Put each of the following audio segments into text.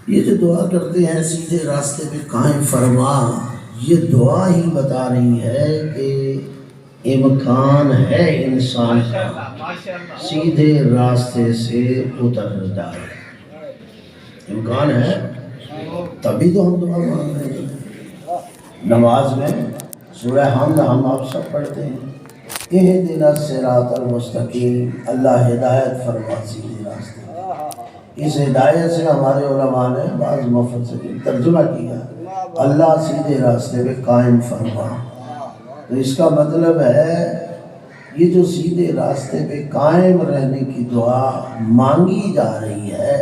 یہ جو دعا کرتے ہیں سیدھے راستے پہ قائم فرما، یہ دعا ہی بتا رہی ہے کہ امکان ہے انسان کا سیدھے راستے سے اتر جائے، امکان ہے، تبھی تو ہم دعا مانگ رہے ہیں۔ نماز میں سورہ حمد ہم آپ سب پڑھتے ہیں، اہدنا الصراط المستقیم، اللہ ہدایت فرما سیدھے راستے۔ اس ہدایت سے ہمارے علماء نے بعض مفسرین ترجمہ کیا اللہ سیدھے راستے پہ قائم فرما، تو اس کا مطلب ہے یہ جو سیدھے راستے پہ قائم رہنے کی دعا مانگی جا رہی ہے،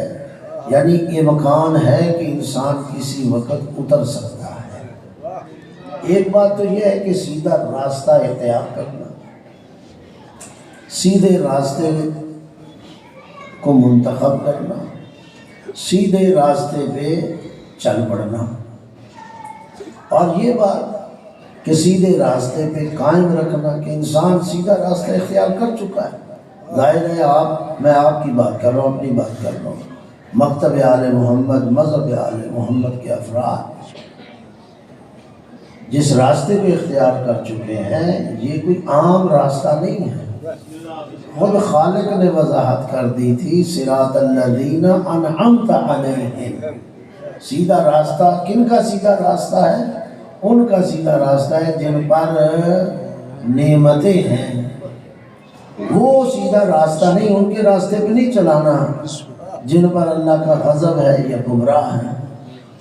یعنی امکان ہے کہ انسان کسی وقت اتر سکتا ہے۔ ایک بات تو یہ ہے کہ سیدھا راستہ اختیار کرنا، سیدھے راستے کو منتخب کرنا، سیدھے راستے پہ چل پڑنا، اور یہ بات کہ سیدھے راستے پہ قائم رکھنا کہ انسان سیدھا راستہ اختیار کر چکا ہے۔ ظاہر ہے میں آپ کی بات کر رہا ہوں، اپنی بات کر رہا ہوں، مکتب آل محمد، مذہب آل محمد کے افراد جس راستے کو اختیار کر چکے ہیں یہ کوئی عام راستہ نہیں ہے۔ خود خالق نے وضاحت کر دی تھی صراط الذین انعمت علیہم، سیدھا راستہ کن کا سیدھا راستہ ہے؟ ان کا سیدھا راستہ ہے جن پر نعمتیں ہیں، وہ سیدھا راستہ نہیں، ان کے راستے پہ نہیں چلانا جن پر اللہ کا غضب ہے یا گمراہ ہے۔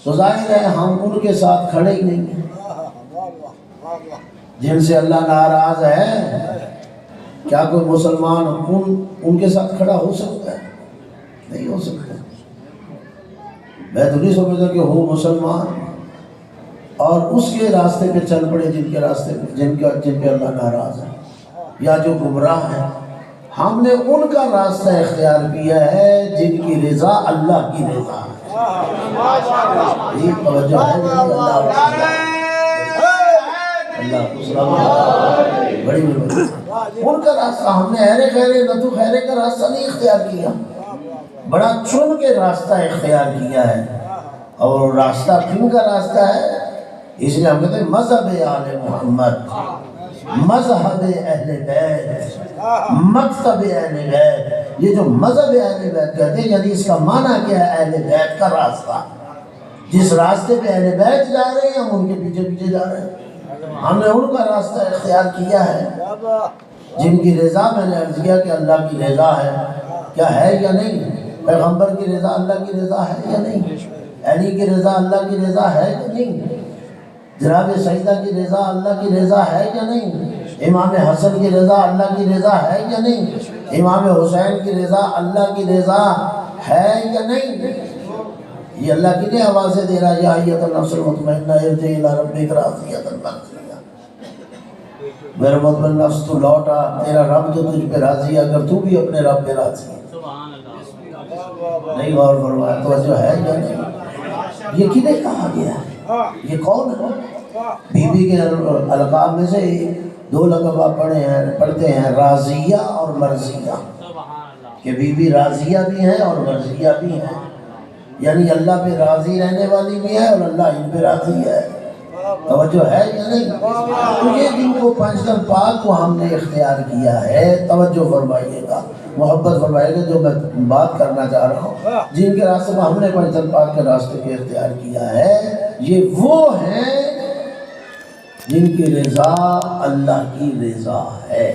تو ظاہر ہے ہم ان کے ساتھ کھڑے ہی نہیں ہیں، جن سے اللہ ناراض ہے۔ کیا کوئی مسلمان ان کے ساتھ کھڑا ہو سکتا ہے؟ نہیں ہو سکتا۔ میں تو نہیں سمجھتا کہ ہوں مسلمان اور اس کے راستے پہ چل پڑے جن کے راستے پہ جن پہ اللہ ناراض ہے یا جو گمراہ ہیں۔ ہم نے ان کا راستہ اختیار کیا ہے جن کی رضا اللہ کی رضا ہے۔ یہ توجہ ہے بڑی ان کا راستہ ہم نے اہل خیر نتو خیرے کا راستہ نہیں اختیار کیا، بڑا چن کے راستہ اختیار کیا ہے۔ اور راستہ کن کا راستہ ہے؟ اس لیے ہم کہتے ہیں مذہب آل محمد، مذہب اہل بیت، مکتب اہل بیت۔ یہ جو مذہب اہل بیت کہتے ہیں یعنی اس کا معنی کیا ہے؟ اہل بیت کا راستہ، جس راستے پہ اہل بیت جا رہے ہیں ہم ان کے پیچھے پیچھے جا رہے ہیں۔ ہم نے ان کا راستہ اختیار کیا ہے جن کی رضا، میں نے عرض کیا کہ اللہ کی رضا ہے، کیا ہے یا نہیں؟ پیغمبر کی رضا اللہ کی رضا ہے یا نہیں؟ علی کی رضا اللہ کی رضا ہے یا نہیں؟ جناب سیدہ کی رضا اللہ کی رضا ہے یا نہیں؟ امام حسن کی رضا اللہ کی رضا ہے یا نہیں؟ امام حسین کی رضا اللہ کی رضا ہے یا نہیں؟ یہ اللہ کی نہیں آوازیں دے رہا یا ایت النفس المطمئنہ ارجعی الی ربک راضیۃ مرضیہ، میرے مطمئن نفس تو لوٹا، تیرا رب تو تجھ پہ راضی ہے، اگر تو بھی اپنے رب پہ راضی ہے۔ نہیں غور فرمایا توجہ ہے یا نہیں؟ یہ کنے کہا گیا ہے؟ یہ کون ہے؟ بی بی کے القاب میں سے دو لقب آپ پڑھتے ہیں، راضیہ اور مرضیہ، کہ بی بی راضیہ بھی ہیں اور مرضیہ بھی ہیں، یعنی اللہ پہ راضی رہنے والی بھی ہے اور اللہ ان پہ راضی ہے۔ توجہ ہے یا نہیں؟ تو یہ جن کو پنجتن پاک کو ہم نے اختیار کیا ہے، توجہ فرمائیے گا، محبت فرمائیے گا، جو میں بات کرنا چاہ رہا ہوں، جن کے راستے میں ہم نے پنجتن پاک کے راستے کو اختیار کیا ہے، یہ وہ ہیں جن کی رضا اللہ کی رضا ہے۔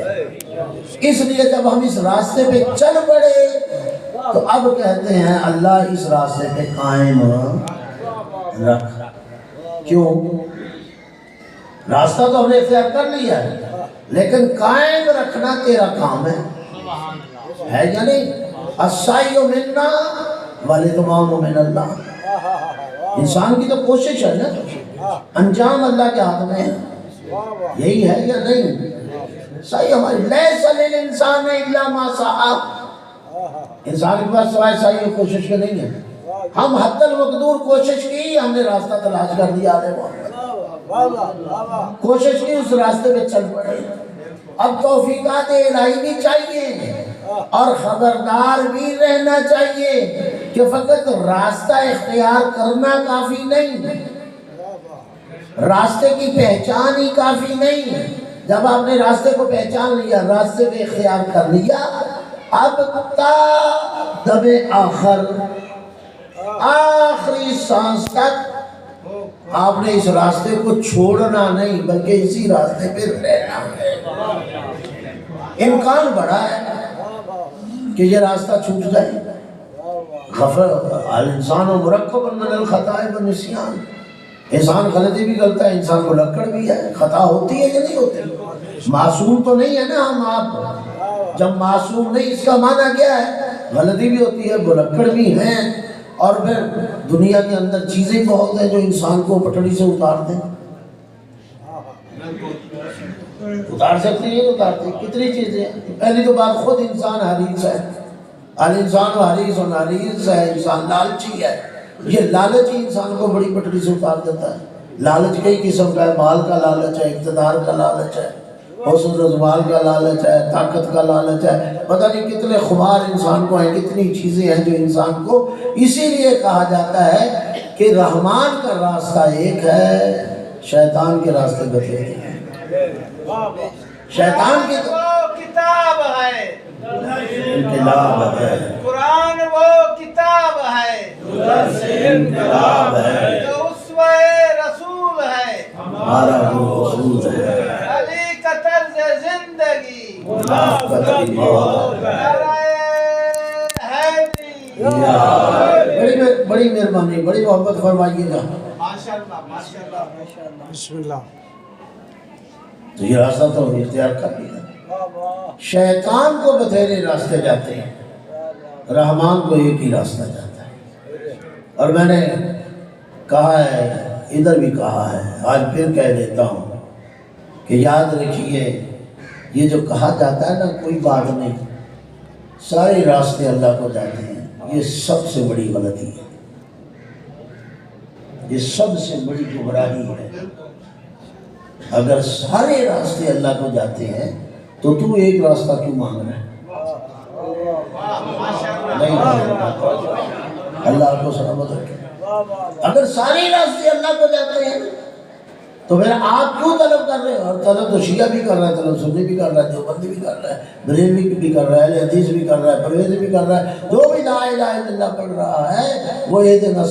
اس لیے جب ہم اس راستے پہ چل پڑے تو اب کہتے ہیں اللہ اس راستے پہ قائم رکھ۔ کیوں؟ راستہ تو ہم نے اختیار کر لیا ہے لیکن قائم رکھنا تیرا کام ہے یا نہیں؟ السعی منا والاتمام من اللہ۔ انسان کی تو کوشش ہے نا، انجام اللہ کے ہاتھ میں ہے، یہی ہے یا نہیں؟ صحیح ہماری لیس للانسان الا ما سعی، انسان کے پاس سوائے سعی اور کوشش کے نہیں ہے۔ ہم حد المقدور کوشش کی، ہم نے راستہ تلاش کر دیا، کوشش کی، اس راستے پہ چل پڑے۔ اب توفیقات الہی بھی چاہیے، اور خبردار بھی رہنا چاہیے کہ فقط راستہ اختیار کرنا کافی نہیں، راستے کی پہچان ہی کافی نہیں۔ جب آپ نے راستے کو پہچان لیا، راستے کو اختیار کر لیا، اب تا دم آخر، آخری سانس تک آپ نے اس راستے کو چھوڑنا نہیں بلکہ اسی راستے پہ رہنا ہے۔ امکان بڑا ہے کہ یہ راستہ چھوٹ جائے۔ غفر الانسان و مرکب من الخطائے والنسیان، انسان غلطی بھی کرتا ہے، انسان کو لکڑ بھی ہے، خطا ہوتی ہے یا نہیں ہوتی؟ معصوم تو نہیں ہے نا ہم آپ، جب معصوم نہیں اس کا معنی کیا ہے؟ غلطی بھی ہوتی ہے، بلکڑ بھی ہیں، اور پھر دنیا کے اندر چیزیں بہت ہیں جو انسان کو پٹڑی سے اتار دیں۔ اتار سکتی ہیں، اتارتی کتنی چیزیں ہیں۔ پہلی تو بات خود انسان حریص ہے، الانسان حریص و ناریض ہے، انسان لالچی ہے۔ یہ لالچ ہی انسان کو بڑی پٹڑی سے اتار دیتا ہے۔ لالچ کئی قسم کا ہے، مال کا لالچ ہے، اقتدار کا لالچ ہے، حسن رضوان کا لالچ ہے، طاقت کا لالچ ہے، پتہ نہیں کتنے خمار انسان کو ہیں، کتنی چیزیں ہیں جو انسان کو، اسی لیے کہا جاتا ہے کہ رحمان کا راستہ ایک ہے، شیطان کے راستے بتھیرے ہیں۔ شیطان کی وہ کتاب ہے، انقلاب ہے، قرآن وہ کتاب ہے، انقلاب ہے، جو اسوہ رسول ہے، ہمارا وہ رسول ہے، علی کا طرز زندگی، منافقت موت ہے۔ نعرہ حیدری۔ بڑی مہربانی، بڑی محبت فرمائیے گا۔ ماشاءاللہ ماشاءاللہ ماشاءاللہ، بسم اللہ۔ تو یہ راستہ تو اختیار کر لیا۔ شیطان کو بتھیرے راستے جاتے ہیں، رحمان کو ایک ہی راستہ جاتا ہے۔ اور میں نے کہا ہے، ادھر بھی کہا ہے، آج پھر کہہ دیتا ہوں کہ یاد رکھیے، یہ جو کہا جاتا ہے نا کوئی بات نہیں، سارے راستے اللہ کو جاتے ہیں، یہ سب سے بڑی غلطی ہے، یہ سب سے بڑی گمراہی ہے۔ اگر سارے راستے اللہ کو جاتے ہیں تو تو ایک راستہ کیوں مانگ رہا ہے؟ نہیں، اللہ کو سلامت رکھے۔ اگر سارے راستے اللہ کو جاتے ہیں تو پھر آپ کیوں طلب کر رہے ہیں؟ اور طلب تو شیعہ بھی کر رہا ہے، طلب سنی بھی کر رہا ہے، دیوبندی بھی کر رہا ہے، بریلوی بھی کر رہا ہے، اہل حدیث بھی کر رہا ہے، پرویزی بھی کر رہا ہے، جو بھی لا الہ الا اللہ پڑھ رہا ہے وہ اہدنا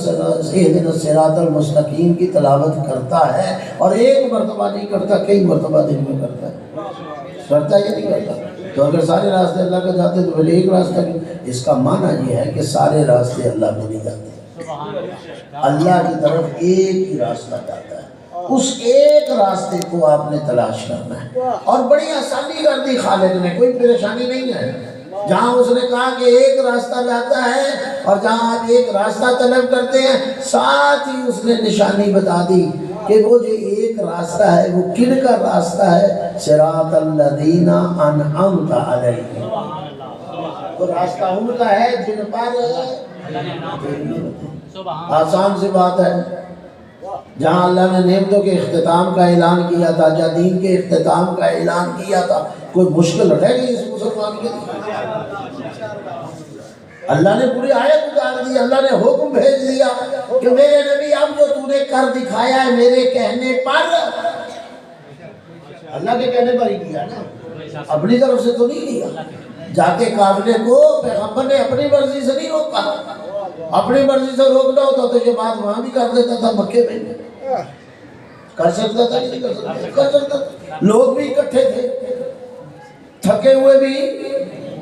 الصراط المستقیم کی تلاوت کرتا ہے، اور ایک مرتبہ نہیں کرتا، کئی مرتبہ دن میں کرتا ہے۔ کرتا ہے یا نہیں کرتا؟ تو اگر سارے راستے اللہ کو جاتے ہیں تو پہلے ایک راستہ کیوں؟ اس کا معنی یہ ہے کہ سارے راستے اللہ کو نہیں جاتے، اللہ کی طرف ایک ہی راستہ جاتا ہے، اس ایک راستے کو آپ نے تلاش کرنا ہے۔ اور بڑی آسانی کر دی خالق نے، کوئی پریشانی نہیں ہے۔ جہاں اس نے کہا کہ ایک راستہ جاتا ہے اور جہاں آپ ایک راستہ طلب کرتے ہیں، ساتھ ہی اس نے نشانی بتا دی کہ وہ جو ایک راستہ ہے وہ کن کا راستہ ہے؟ صراط الذین انعمت علیہم، وہ راستہ ان کا ہے جن پر، آسان سی بات ہے۔ جہاں اللہ نے نعمتوں کے اختتام کا اعلان کیا تھا، جہاں دین کے اختتام کا اعلان کیا تھا، کوئی مشکل رہ گئی اس مسلمان کے لیے؟ اللہ نے پوری آیت اتار دی، اللہ نے حکم بھیج دیا کہ میرے نبی اب جو تو نے کر دکھایا ہے میرے کہنے پر، اللہ کے کہنے پر ہی کیا نا، اپنی طرف سے تو نہیں کیا۔ جا کے قافلے کو پیغمبر نے اپنی مرضی سے نہیں روکا، اپنی مرضی سے روکنا ہوتا تو یہ بات وہاں بھی کر دیتا تھا، مکے میں کر سکتا تھا، نہیں کر سکتا، کر سکتا تھا۔ لوگ بھی اکٹھے تھے، تھکے ہوئے بھی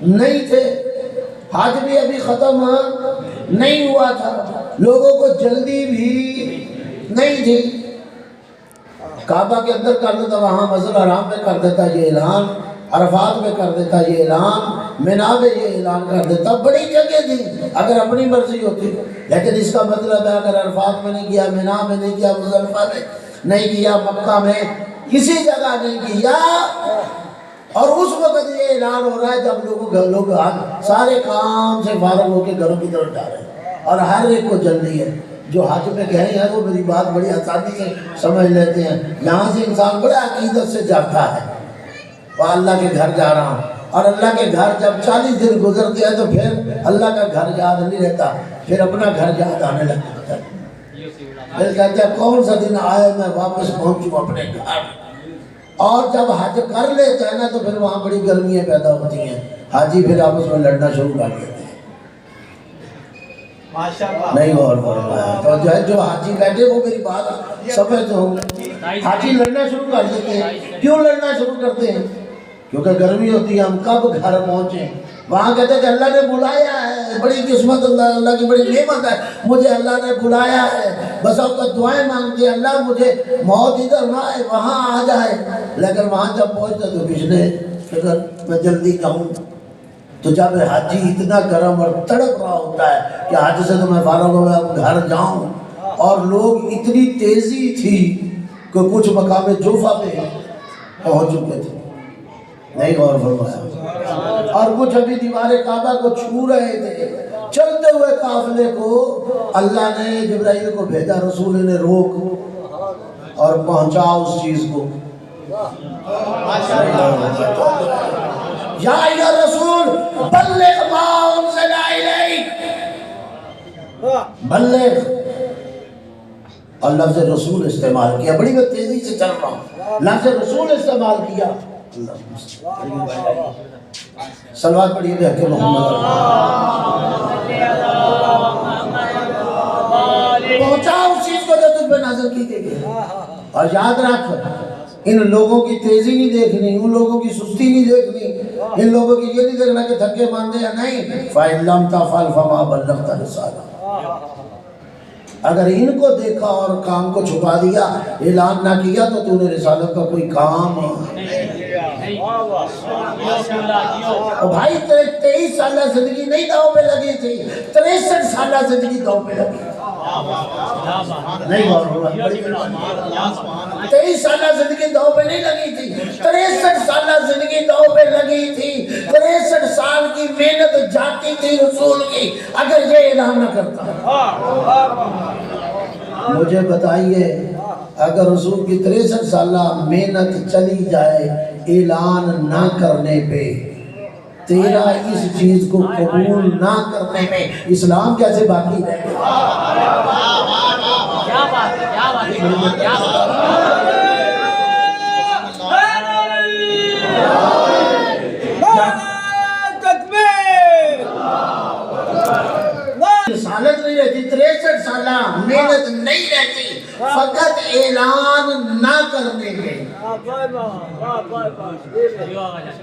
نہیں تھے، حج بھی ابھی ختم نہیں ہوا تھا، لوگوں کو جلدی بھی نہیں تھی۔ کعبہ کے اندر کر دیتا، وہاں مسجد الحرام میں کر دیتا یہ اعلان، عرفات میں کر دیتا یہ اعلان، مینا میں یہ اعلان کر دیتا، بڑی جگہ تھی اگر اپنی مرضی ہوتی۔ لیکن اس کا مطلب ہے اگر عرفات میں نہیں کیا، مینا میں نہیں کیا، مزدلفہ میں نہیں کیا، مکہ میں کسی جگہ نہیں کیا، اور اس وقت یہ اعلان ہو رہا ہے جب لوگ سارے کام سے فارغ ہو کے گھروں کی طرف جا رہے ہیں، اور ہر ایک کو جلدی ہے۔ جو حج میں گئے ہیں وہ میری بات بڑی آسانی سے سمجھ لیتے ہیں، یہاں سے انسان بڑا عقیدت سے جاتا ہے، وہ اللہ کے گھر جا رہا ہوں، اور اللہ کے گھر جب 40 دن گزرتے ہیں تو پھر اللہ کا گھر یاد نہیں رہتا، پھر اپنا گھر یاد آنے لگتا ہے۔ پھر کہتے ہیں کون سا دن آئے میں واپس پہنچوں اپنے گھر۔ اور جب حج کر لیتے ہیں نا تو پھر وہاں بڑی گرمیاں پیدا ہوتی ہیں، حاجی پھر آپس میں لڑنا شروع کر دیتے ہیں۔ ماشاءاللہ نہیں غور فرمایا تو جو حاجی بیٹھے وہ میری بات سمجھتے ہوں گے۔ حاجی لڑنا شروع کر دیتے ہیں۔ کیوں لڑنا شروع کرتے ہیں؟ کیونکہ گرمی ہوتی ہے، ہم کب گھر پہنچیں؟ وہاں کہتے ہیں کہ اللہ نے بلایا ہے، بڑی قسمت اللہ کی بڑی نعمت ہے، مجھے اللہ نے بلایا ہے۔ بس اب تک دعائیں مانگتے ہیں اللہ مجھے موت ادھر نہ آئے، وہاں آ جائے، لیکن وہاں جب پہنچتے تو پچھلے فکر میں جلدی جاؤں۔ تو جب حاجی اتنا گرم اور تڑپ رہا ہوتا ہے کہ حج سے تو میں فارغ ہو گیا اب گھر جاؤں، اور لوگ اتنی تیزی تھی کہ کچھ مقام جوفہ پہ پہنچ چکے تھے، نہیں غور فرمایا، اور کچھ ابھی دیوار کعبہ کو چھو رہے تھے۔ چلتے ہوئے قافلے کو اللہ نے جبرائیل کو بھیجا، رسول نے روک اور پہنچا اس چیز کو۔ یا ایھا رسول بلغ ما انزل الیک، بلغ، اور لفظ رسول استعمال کیا، بڑی میں تیزی سے چل رہا ہوں، لفظ رسول استعمال کیا۔ صلوات پڑھیے بے حق محمد، پہنچا اس چیز کو جو تجھ پہ نازل کی گئی ہے۔ اور یاد رکھ، ان لوگوں کی تیزی نہیں دیکھنی، ان لوگوں کی سستی نہیں دیکھنی، ان لوگوں کی یہ نہیں دیکھنا کہ تھکے ماندے یا نہیں۔ فَإِن لَمْ تَفْعَلْ فَمَا بَلَّغْتَ رِسَالَتَهُ، اگر ان کو دیکھا اور کام کو چھپا دیا، اعلان نہ کیا تو تو نے رسالت کا کوئی کام او بھائی 23 سالہ زندگی نہیں داؤ پہ لگی تھی، 63 سالہ زندگی داؤ پہ لگی، نہیں غور ہوا، 23 سالہ زندگی داؤ پہ نہیں لگی تھی، 63 سالہ زندگی داؤ پہ لگی تھی، 63 سال کی محنت جاتی تھی رسول کی، اگر یہ اعلان نہ کرتا۔ مجھے بتائیے اگر رسول کی 63 سالہ محنت چلی جائے اعلان نہ کرنے پہ، تیرا اس چیز کو قبول نہ کرنے میں اسلام کیسے باقی رہے گا؟ کیا بات ہے، کیا بات ہے، کیا بات ہے۔ رسالت نہیں رہتی، 63 سالہ محنت نہیں رہتی، فقط اعلان نہ کرنے میں۔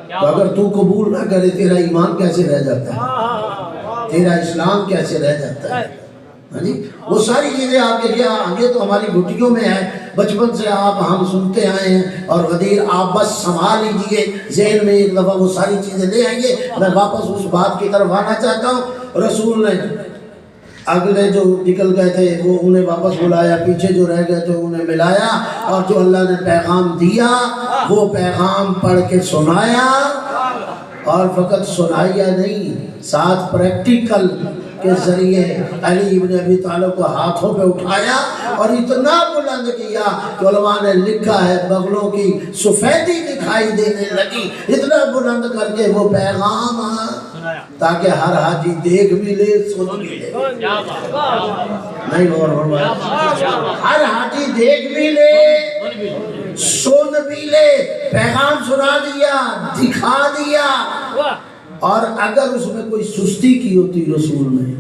تو اگر تو قبول نہ کرے تیرا ایمان کیسے رہ جاتا ہے، تیرا اسلام کیسے رہ جاتا ہے؟ وہ ساری چیزیں آپ کے لیے آگے تو ہماری گھٹیوں میں ہے، بچپن سے آپ ہم سنتے آئے ہیں، اور غدیر آپ بس سنبھال لیجئے ذہن میں، ایک دفعہ وہ ساری چیزیں لے آئیے۔ میں واپس اس بات کی طرف آنا چاہتا ہوں، رسول نے اگلے جو نکل گئے تھے وہ انہیں واپس بلایا، پیچھے جو رہ گئے تھے انہیں ملایا، اور جو اللہ نے پیغام دیا وہ پیغام پڑھ کے سنایا، اور فقط سنایا نہیں، ساتھ پریکٹیکل کے ذریعے علی ابن ابی طالب کو ہاتھوں پہ اٹھایا اور اتنا بلند کیا کہ علماء نے لکھا ہے بغلوں کی سفیدی دکھائی دینے لگی، اتنا بلند کر کے وہ پیغام تاکہ ہر حاجی دیکھ بھی لے، سن بھی لے، نہیں غور فرمایا، ہر حاجی دیکھ بھی لے، سن بھی لے، پیغام سنا دیا، دکھا دیا۔ اور اگر اس میں کوئی سستی کی ہوتی رسول نے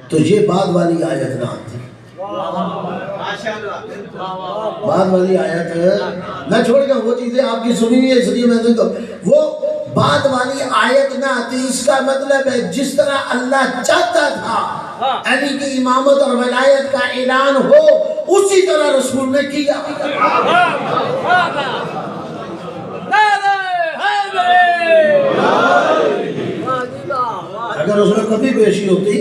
تو یہ بعد والی آیت نہ آتی، بعد والی آیت میں چھوڑ گیا، وہ چیزیں آپ کی سنی ہوئی ہے اس لیے میں نے تو وہ بعد والی آیت نہ آتی۔ اس کا مطلب ہے جس طرح اللہ چاہتا تھا علی کی امامت اور ولایت کا اعلان ہو، اسی طرح رسول نے کیا۔ اگر اس میں کبھی پیشی ہوتی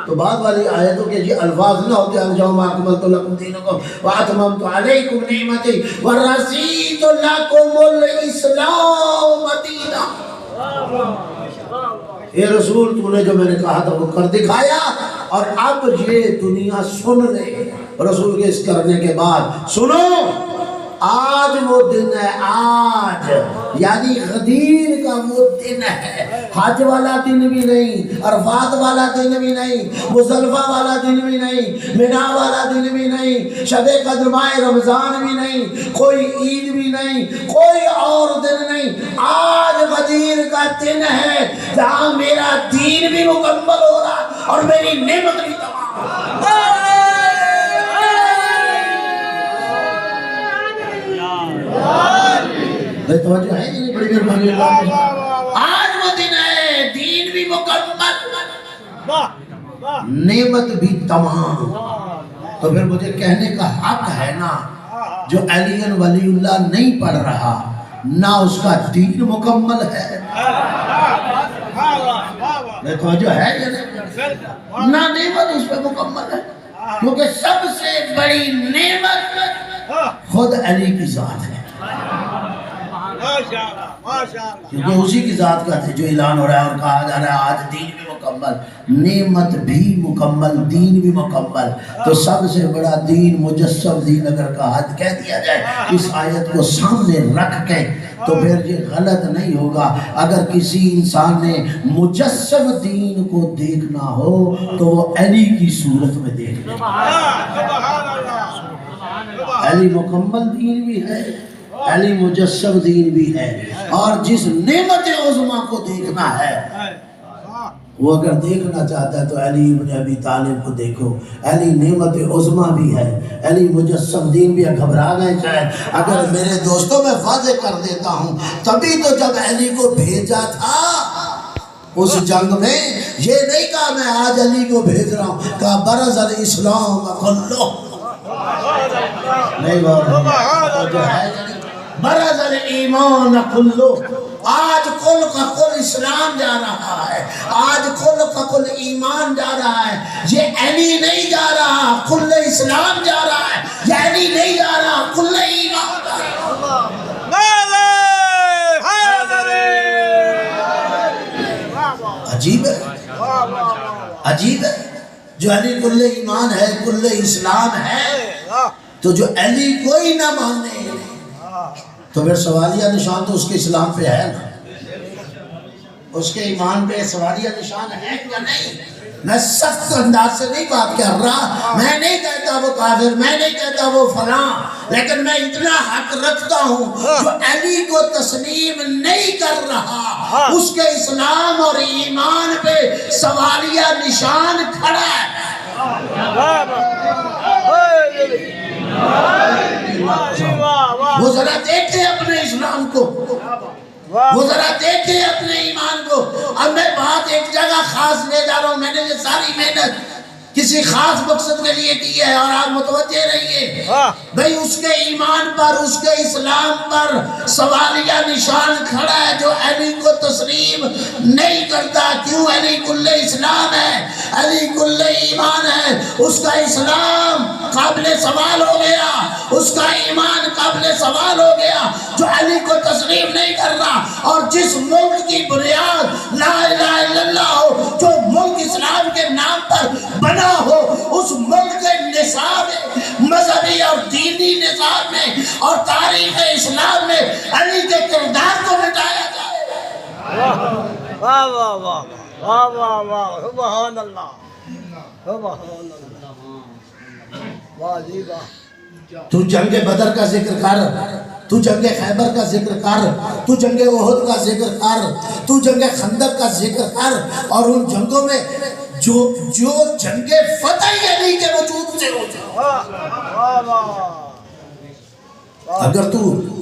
تو بعد والی آیتوں کے یہ الفاظ نہ ہوتے، اليوم اکملت لکم دینکم واتممت علیکم نعمتی ورضیت لکم الاسلام دینا۔ اے رسول تو نے جو میں نے کہا تھا وہ کر دکھایا، اور اب یہ دنیا سن رہے رسول کے اس کرنے کے بعد، سنو آج وہ دن ہے، آج یعنی غدیر کا وہ دن ہے، حج والا دن بھی نہیں، عرفات والا دن بھی نہیں، مزدلفہ والا دن بھی نہیں، منا والا دن بھی نہیں، شب قدر ماہ رمضان بھی نہیں، کوئی عید بھی نہیں، کوئی اور دن نہیں، آج غدیر کا دن ہے جہاں میرا دین بھی مکمل ہو رہا اور میری نعمت بھی تمام۔ بے توجہ ہے نہیں، بڑی مہربانی اللہ۔ آج وہ دن ہے، دین بھی مکمل، نعمت بھی تمام۔ تو پھر مجھے کہنے کا حق ہے نا، جو علی ولی اللہ نہیں پڑھ رہا نہ اس کا دین مکمل ہے، بے توجہ ہے یا نہیں؟ نہ نعمت اس پہ مکمل ہے، کیونکہ سب سے بڑی نعمت خود علی کی ذات ہے، کیونکہ اسی کی ذات کا تھے جو اعلان ہو رہا ہے اور کہا جا رہا ہے آج دین بھی مکمل، نعمت بھی مکمل، دین بھی مکمل۔ تو سب سے بڑا دین مجسم دین اگر کہہ دیا جائے اس آیت کو سامنے رکھ کے، تو پھر یہ غلط نہیں ہوگا۔ اگر کسی انسان نے مجسم دین کو دیکھنا ہو تو وہ علی کی صورت میں دیکھنا، علی مکمل دین بھی ہے، علی مجسم دین بھی ہے، اور جس نعمت عظمیٰ کو دیکھنا ہے وہ اگر دیکھنا چاہتا ہے تو علی ابن ابی طالب کو دیکھو، علی نعمت عظمیٰ بھی ہے، علی مجسم دین بھی ہے۔ گھبرا گئے شاید؟ اگر میرے دوستوں میں واضح کر دیتا ہوں، تبھی تو جب علی کو بھیجا تھا اس جنگ میں یہ نہیں کہا میں آج علی کو بھیج رہا ہوں، کہا برز الاسلام کلہ، نہیں برز الایمان کلہ، آج کل کا کل اسلام جا رہا ہے، آج کل کا کل ایمان جا رہا ہے، یہ علی نہیں جا رہا، کل اسلام جا رہا ہے، یہ علی نہیں جا رہا، کل ایمان جا رہا ہے۔ عجیب ہے، عجیب ہے، جو علی کل ایمان ہے، کل اسلام ہے، تو جو علی کوئی نہ مانے تو پھر سوالیہ نشان تو اس کے اسلام پہ ہے نا، اس کے ایمان پہ سوالیہ نشان ہے یا نہیں؟ میں سخت انداز سے نہیں بات کر رہا، میں نہیں کہتا وہ کافر، میں نہیں کہتا وہ فلاں، لیکن میں اتنا حق رکھتا ہوں جو علی کو تسلیم نہیں کر رہا اس کے اسلام اور ایمان پہ سوالیہ نشان کھڑا ہے۔ وہ ذرا دیکھیں اپنے اسلام کو، وہ ذرا دیکھیں اپنے ایمان کو۔ اب میں بات ایک جگہ خاص لے جا رہا ہوں، میں نے یہ ساری محنت کسی خاص مقصد کے لیے کی ہے، اور آپ متوجہ رہیے بھئی، اس کے ایمان پر، اس کے اسلام پر سوالیہ نشان کھڑا ہے جو علی کو تسلیم نہیں کرتا۔ کیوں؟ علی کل اسلام ہے، علی کل ایمان ہے، اس کا اسلام قابل سوال ہو گیا، اس کا ایمان قابل سوال ہو گیا جو علی کو تسلیم نہیں کر رہا۔ اور جس ملک کی بنیاد لا الہ الا اللہ ہو، جو ملک اسلام کے نام پر بنا ہو، اس ملک کے نصاب مذہبی اور دینی نصاب میں اور تاریخ اسلام میں علی کے کردار کو مٹایا جائے۔ واہ واہ واہ واہ واہ واہ، سبحان اللہ، سبحان اللہ، واہ جی واہ۔ تو جنگ بدر کا ذکر کر، تو جنگ خیبر کا ذکر کر، تو جنگ احد کا ذکر کر، تو جنگ خندق کا ذکر کر، اور ان جنگوں میں جو جنگ فتح علی کے وجود سے ہو جائے۔ اگر تو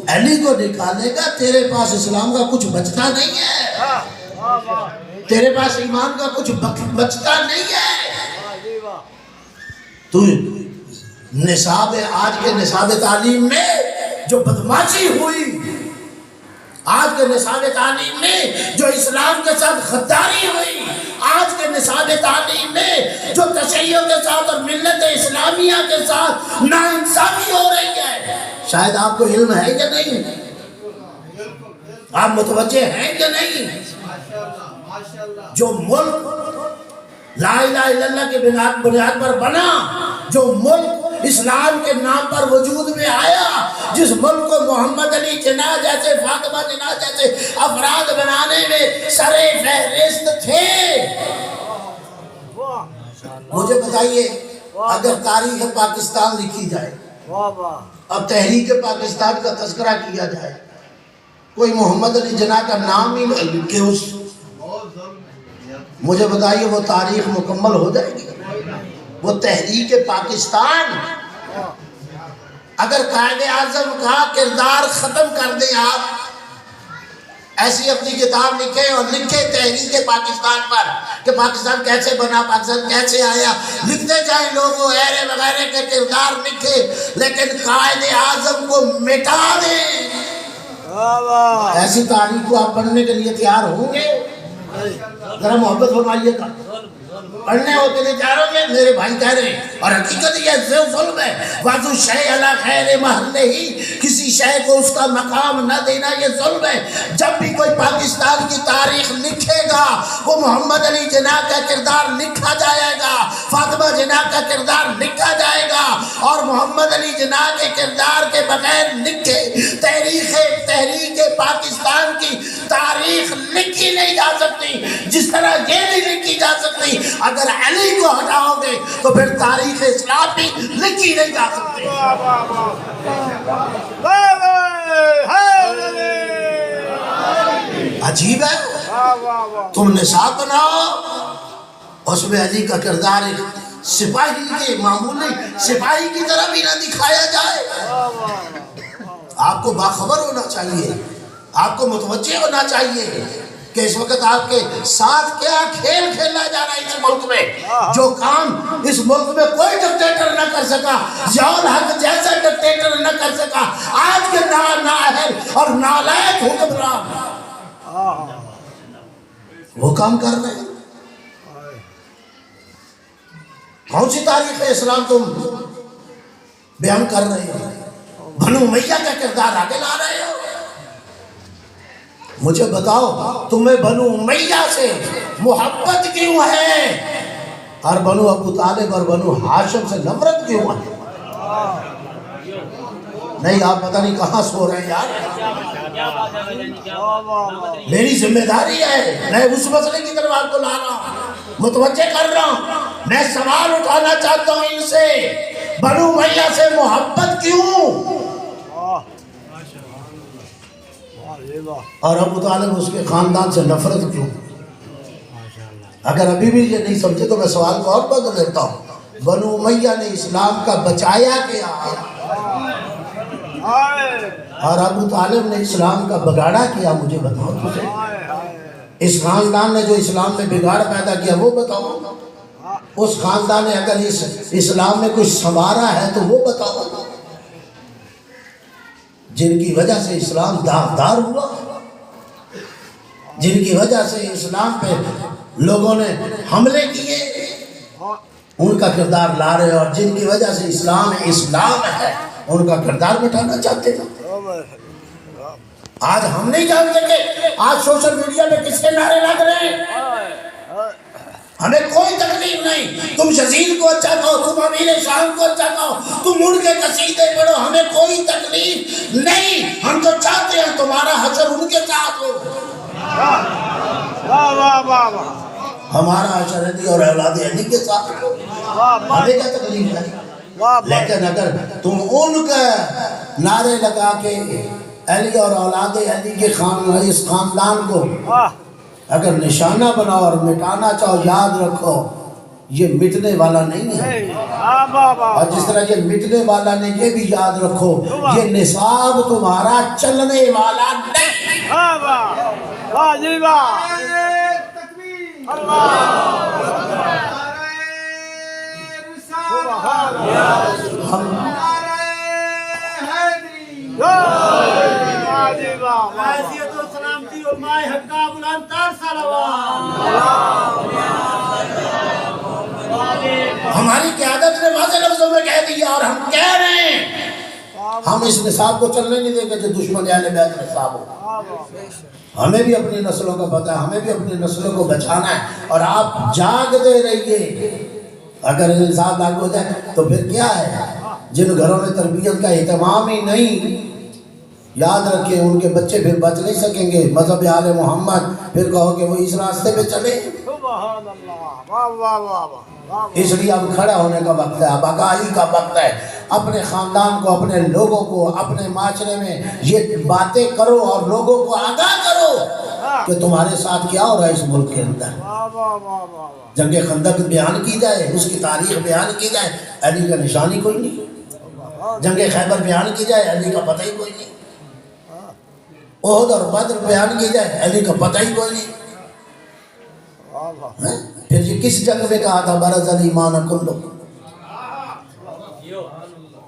علی کو نکالے گا تیرے پاس اسلام کا کچھ بچتا نہیں ہے، تیرے پاس ایمان کا کچھ بچتا نہیں ہے۔ تو نصاب آج کے نصاب تعلیم میں جو بدماشی ہوئی، آج کے نصاب تعلیم میں جو اسلام کے ساتھ غداری ہوئی، آج کے نصاب تعلیم میں جو تشیع کے ساتھ اور ملت اسلامیہ کے ساتھ ناانصافی ہو رہی ہے، شاید آپ کو علم ہے کہ نہیں؟ آپ متوجہ ہیں کہ نہیں؟ جو ملک لا الہ الا اللہ کے بنیاد پر بنا، جو ملک اسلام کے نام پر وجود میں آیا، جس ملک کو محمد علی جناح جیسے، فاطمہ جناح جیسے افراد بنانے میں سر فہرست تھے۔ مجھے بتائیے اگر تاریخ پاکستان لکھی جائے، اب تحریک پاکستان کا تذکرہ کیا جائے، کوئی محمد علی جناح کا نام ہی نہیں لکھے اس، مجھے بتائیے وہ تاریخ مکمل ہو جائے گی؟ وہ تحریک پاکستان اگر قائد اعظم کا کردار ختم کر دیں آپ، ایسی اپنی کتاب لکھیں اور لکھیں تحریک پاکستان پر کہ پاکستان کیسے بنا، پاکستان کیسے آیا، لکھتے جائیں لوگوں ایرے وغیرہ کے کردار لکھیں، لیکن قائد اعظم کو مٹا دیں۔ ایسی تاریخ کو آپ پڑھنے کے لیے تیار ہوں گے؟ ذرا محبت فرمائیے گا، پڑھنے ہو کے لیے تیار ہوں گے؟ میرے بھائی کہہ رہے ہیں، اور حقیقت یہ ظلم ہے، وَذُو شَيْءٍ عَلَىٰ خَيْرِ مَحَلِّهِ، کسی شے کو اس کا مقام نہ دینا یہ ظلم ہے۔ جب بھی کوئی پاکستان کی تاریخ لکھے گا وہ محمد علی جناح کا کردار لکھا جائے گا، فاطمہ جناح کا کردار لکھا جائے گا، اور محمد علی جناح کے کردار کے بغیر لکھے تحریک پاکستان کی تاریخ لکھی نہیں جا سکتی، جس طرح یہ نہیں لکھی جا سکتی۔ اگر علی کو ہٹاؤ گے تو پھر تاریخ اسلام بھی لکھی نہیں جا سکتی۔ عجیب ہے، تم نصاب بناؤ اس میں علی کا کردار ایک سپاہی کے معمولی سپاہی کی طرح بھی نہ دکھایا جائے۔ آپ کو باخبر ہونا چاہیے، آپ کو متوجہ ہونا چاہیے کہ اس وقت آپ کے ساتھ کیا کھیل کھیلا جا رہا ہے اس ملک میں، جو کام اس ملک میں کوئی ڈکٹیٹر نہ کر سکا، ضیاء الحق جیسا ڈکٹیٹر نہ کر سکا، آج کے نااہل اور نالائق حکمران وہ کام کر رہے ہیں۔ کون سی تاریخ اسلام تم بیان کر رہے ہو؟ بنو امیہ کا کردار آگے لا رہے ہو۔ مجھے بتاؤ تمہیں بنو امیہ سے محبت کیوں ہے اور بنو ابو طالب اور بنو ہاشم سے نفرت کیوں ہے؟ نہیں آپ پتہ نہیں کہاں سو رہے ہیں یار، میری ذمہ داری ہے، میں اس مسئلے کی طرف آپ کو لا رہا ہوں، متوجہ کر رہا ہوں۔ میں سوال اٹھانا چاہتا ہوں ان سے، بنو امیہ سے محبت کیوں اور ابو طالب اس کے خاندان سے نفرت کیوں؟ اگر ابھی بھی یہ نہیں سمجھے تو میں سوال کو اور بدل لیتا ہوں۔ بنو امیہ نے اسلام کا بچایا کیا اور ابو طالب نے اسلام کا بگاڑا کیا؟ مجھے بتاؤ تجھے اس خاندان نے جو اسلام میں بگاڑ پیدا کیا وہ بتاؤ، اس خاندان نے اگر اس اسلام میں کچھ سنوارا ہے تو وہ بتاؤ، جن کی وجہ سے اسلام داغدار ہوا، جن کی وجہ سے اسلام پہ لوگوں نے حملے کیے، ان کا کردار لا رہے، اور جن کی وجہ سے اسلام ہے ان کا کردار مٹانا چاہتے ہیں۔ آج ہم نہیں جانتے کہ آج سوشل میڈیا میں کس کے نعرے لگ رہے ہیں، ہمیں کوئی تکلیف نہیں، تم یزید کو اچھا کہو، تم امیر شام کو اچھا کہو، تم ان کے قصیدے پڑھو، ہمیں کوئی تکلیف نہیں، ہم تو چاہتے ہیں تمہارا حشر ان کے ساتھ ہو، ہمارا حشر علی اور اولاد علی کے ساتھ ہو، ہمیں کیا تکلیف ہے؟ لیکن اگر تم ان کا نعرے لگا کے علی اور اولاد علی کے اس خاندان کو اگر نشانہ بناؤ اور مٹانا چاہو، یاد رکھو یہ مٹنے والا نہیں ہے، اور جس طرح یہ مٹنے والا نہیں، یہ بھی یاد رکھو یہ نصاب تمہارا چلنے والا نہیں۔ ہماری قیادت نے واضح لفظوں میں کہہ دیا اور ہم کہہ رہے ہیں ہم اس نصاب کو چلنے نہیں دیں گے جو دشمن اہل بیت نصاب ہو۔ ہمیں بھی اپنی نسلوں کا پتہ ہے، ہمیں بھی اپنی نسلوں کو بچانا ہے، اور آپ جاگ دے رہیے۔ اگر نصاب لاگو ہو جائے تو پھر کیا ہے؟ جن گھروں میں تربیت کا اہتمام ہی نہیں، یاد رکھیں ان کے بچے پھر بچ نہیں سکیں گے مذہب آل محمد، پھر کہو کہ وہ اس راستے پہ چلے۔ سبحان اللہ، واہ واہ واہ واہ۔ اس لیے اب کھڑا ہونے کا وقت ہے، اب آگاہی کا وقت ہے۔ اپنے خاندان کو، اپنے لوگوں کو، اپنے معاشرے میں یہ باتیں کرو اور لوگوں کو آگاہ کرو کہ تمہارے ساتھ کیا ہو رہا ہے اس ملک کے اندر۔ واہ واہ واہ واہ۔ جنگ خندق بیان کی جائے، اس کی تاریخ بیان کی جائے، علی کا نشانی کوئی نہیں۔ جنگ خیبر بیان کی جائے، علی کا پتہ ہی کوئی نہیں۔ احد اور بدر بیان کی جائے، علی کا پتہ ہی کوئی نہیں۔ پھر یہ کس جنگ میں کہا تھا برز الایمان کلہ؟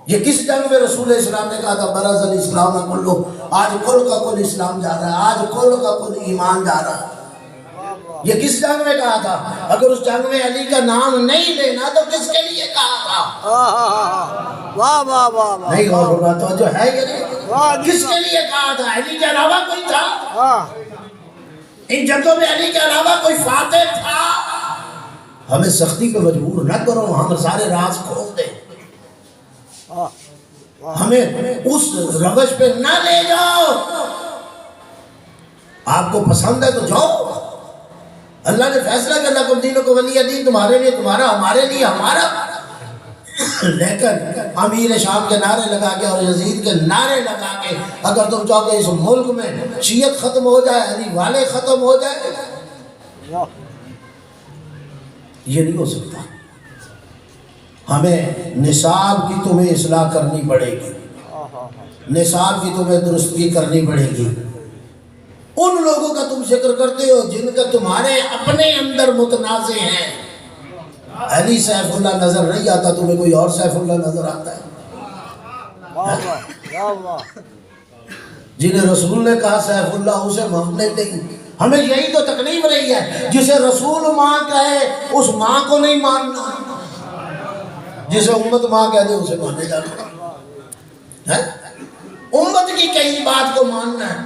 یہ کس جنگ میں رسول اسلام نے کہا تھا برز الاسلام کلہ؟ آج کل کا کل اسلام جا رہا ہے، آج کل کا کل ایمان جا رہا ہے۔ یہ کس جنگ میں کہا تھا؟ اگر اس جنگ میں علی کا نام نہیں لینا تو کس کے لیے کہا تھا؟ واہ واہ واہ واہ۔ نہیں غور ہوگا تو جو ہے یہ نہیں، کس کے لیے کہا تھا؟ علی کے علاوہ کوئی تھا؟ ان جنگوں میں علی کے علاوہ کوئی فاتح تھا؟ ہمیں سختی پہ مجبور نہ کرو، ہم سارے راز کھول دیں، ہمیں اس روش پہ نہ لے جاؤ۔ آپ کو پسند ہے تو جاؤ، اللہ نے فیصلہ کیا لکم دینکم ولی دین، تمہارے لیے تمہارا، ہمارے لیے ہمارا۔ لیکن امیر شام کے نعرے لگا کے اور یزید کے نعرے لگا کے اگر تم چاہو کہ اس ملک میں شیعت ختم ہو جائے، علی والے ختم ہو جائے، یہ نہیں ہو سکتا۔ ہمیں نصاب کی تمہیں اصلاح کرنی پڑے گی، نصاب کی تمہیں درستگی کرنی پڑے گی۔ ان لوگوں کا تم ذکر کرتے ہو جن کا تمہارے اپنے اندر متنازع ہیں۔ علی سیف اللہ نظر نہیں آتا، تمہیں کوئی اور سیف اللہ نظر آتا ہے؟ جنہیں رسول نے کہا سیف اللہ اسے ماننے نہیں۔ ہمیں یہی تو تکلیف رہی ہے، جسے رسول ماں کہے اس ماں کو نہیں ماننا، جسے امت ماں کہہ دے اسے مانے جانا ہے۔ امت کی کئی بات کو ماننا ہے،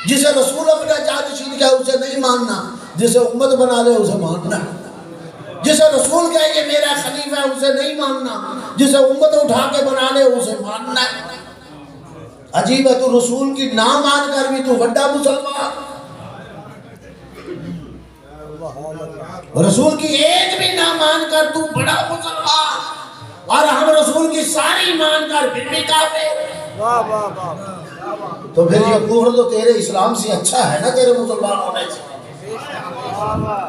جسے رسول اپنا جانشین کہے اسے نہیں ماننا، جسے امت بنا لے اسے ماننا ہے۔ جسے رسول کہے کہ میرا خلیفہ ہے اسے نہیں ماننا، جسے امت اٹھا کے بنا لے اسے ماننا ہے۔ عجیب ہے، تو رسول کی نہ مان کر بھی تو بڑا مسلمان، رسول کی ایک بھی نہ مان کر تو بڑا مسلمان، اور ہم رسول کی ساری مان کر پھر بھی کافر۔ تو پھر یہ کفر تو تیرے اسلام سے اچھا ہے نا، تیرے مسلمان ہونے سے؟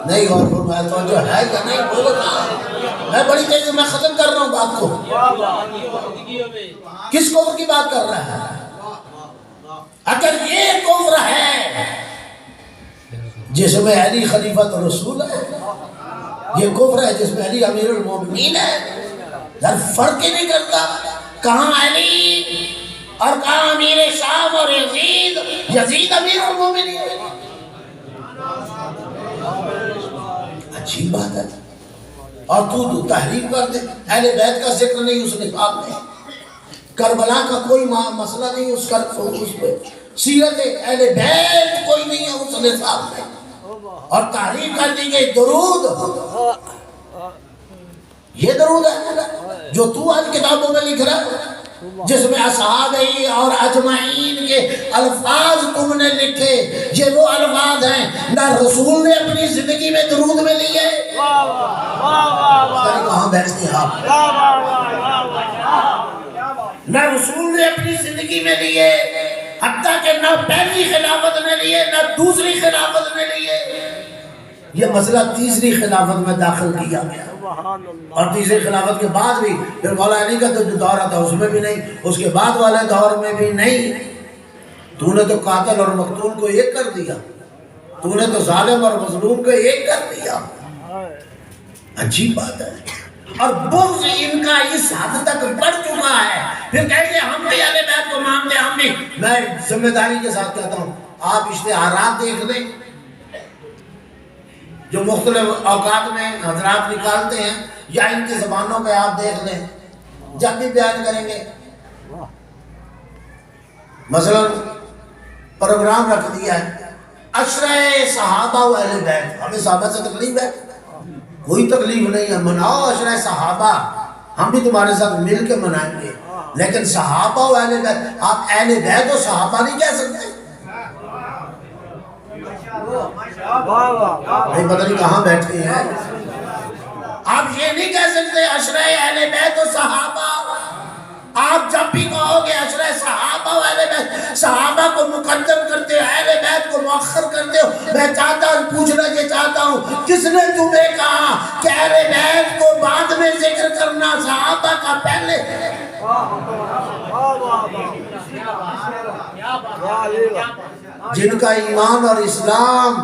نہیں اور فرمایا تو جو ہے کہ نہیں بولنا، میں بڑی تیزی میں ختم کر رہا ہوں بات کو۔ کس کفر کی بات کر رہا ہے؟ اگر یہ کفر ہے جس میں علی خلیفۃ رسول ہے، یہ کفر ہے جس میں علی امیر المومنین ہے، یار فرق ہی نہیں کرتا کہاں علی اور کہاں امیر شام اور یزید، یزید امیر المومنین۔ عجیب بات ہے، اور تو تحریف کر دے، اہل بیت کا ذکر نہیں اس نصاب میں، کربلا کا کوئی مسئلہ نہیں اس پہ، سیرت اہل بیت کوئی نہیں ہے اس نصاب میں، اور تحریف کر دی گئی درود۔ یہ درود ہے جو تو آج کتابوں میں لکھ رہا ہے، جس میں اصحابی اور اجمعین کے الفاظ تم نے لکھے، یہ وہ الفاظ ہیں نہ رسول نے اپنی زندگی میں درود میں لیے، کہاں بیٹھتے ہیں آپ، نہ رسول نے اپنی زندگی میں لیے، حتیٰ کہ نہ پہلی خلافت نے لیے نہ دوسری خلافت نے لیے۔ یہ مسئلہ تیسری خلافت میں داخل کیا گیا، اور تیسری خلافت کے بعد بھی پھر مولا علی کا جو دور تھا اس میں بھی نہیں، اس کے بعد والے دور میں بھی نہیں۔ تو نے تو قاتل اور مقتول کو ایک کر دیا، تو نے تو ظالم اور مظلوم کو ایک کر دیا۔ عجیب بات ہے، اور بغض ان کا اس حد تک بڑھ چکا ہے، پھر کہیں گے ہم بھی اہل بیت کو مانتے ہیں، ہم بھی۔ میں ذمہ داری کے ساتھ کہتا ہوں، آپ اشتہارات دیکھ لیں جو مختلف اوقات میں حضرات نکالتے ہیں، یا ان کی زبانوں پہ آپ دیکھ لیں جب بھی بیان کریں گے۔ مثلا پروگرام رکھ دیا ہے عشرہ صحابہ و اہل بیت، ہمیں صحابہ سے تکلیف ہے؟ کوئی تکلیف نہیں ہے، مناؤ عشرہ صحابہ، ہم بھی تمہارے ساتھ مل کے منائیں گے، لیکن صحابہ و اہل بیت، آپ اہل بیت و صحابہ نہیں کہہ سکتے؟ بھائی پتہ نہیں کہاں بیٹھے ہیں، آپ یہ نہیں کہہ سکتے عشرہ اہل بیت و صحابہ؟ آپ جب بھی کہو گے عشرہ صحابہ و اہل بیت، صحابہ کو مقدم کرتے ہو، اہل بیت کو مؤخر کرتے ہو۔ میں پوچھنا یہ چاہتا ہوں، کس نے تمہیں کہا کہ اہل بیت کو بعد میں ذکر کرنا، صحابہ کا پہلے؟ جن کا ایمان اور اسلام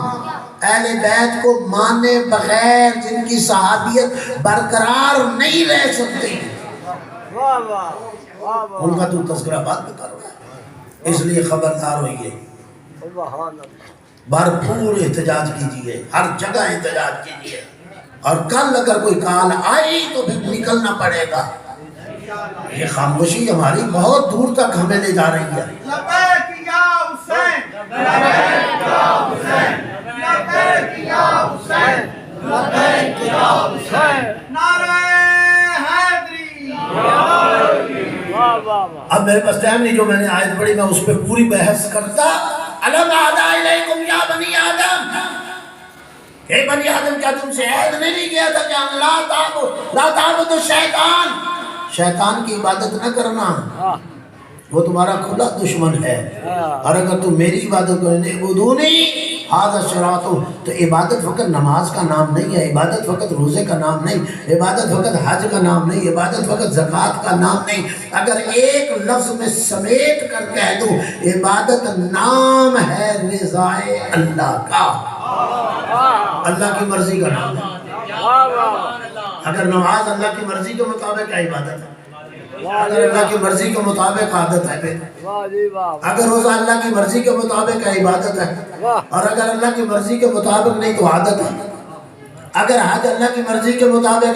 اہل بیت کو مانے بغیر، جن کی صحابیت برقرار نہیں رہ سکتی، ان کا تو تذکرہ بعد میں کر رہا ہے۔ اس لیے خبردار ہوئیے، بھرپور احتجاج کیجئے، ہر جگہ احتجاج کیجئے، اور کل اگر کوئی کال آئی تو پھر نکلنا پڑے گا۔ یہ خاموشی ہماری بہت دور تک ہمیں لے جا رہی ہے۔ لبیک یا حسین، لبیک یا حسین، لبیک یا حسین، لبیک یا حسین، نعرہ حیدری۔ اب میرے پاس ٹائم نہیں، جو میں نے آیت پڑھی میں اس پہ پوری بحث کرتا۔ الم اعہد الیکم یا بنی آدم، اے بنی آدم، کیا تم سے عہد نہیں کیا تھا کہ لا تعبدوا الشیطان، شیطان کی عبادت نہ کرنا، وہ تمہارا کھلا دشمن ہے، اور اگر تم میری عبادت کرنے عبدونی ھذا الصراط، تو عبادت فقط نماز کا نام نہیں ہے، عبادت فقط روزے کا نام نہیں، عبادت فقط حج کا نام نہیں، عبادت فقط زکوٰۃ کا نام نہیں۔ اگر ایک لفظ میں سمیٹ کر کہہ دو، عبادت نام ہے رضائے اللہ کا، اللہ کی مرضی کا نام ہے۔ اگر نماز اللہ کی مرضی کے مطابق ہے عبادت ہے، اگر اللہ کی مرضی کے مطابق عادت ہے پھر، اگر روزہ اللہ کی مرضی کے مطابق ہے عبادت ہے، اور اگر اللہ کی مرضی کے مطابق نہیں تو عادت ہے، اگر حج اللہ کی مرضی کے مطابق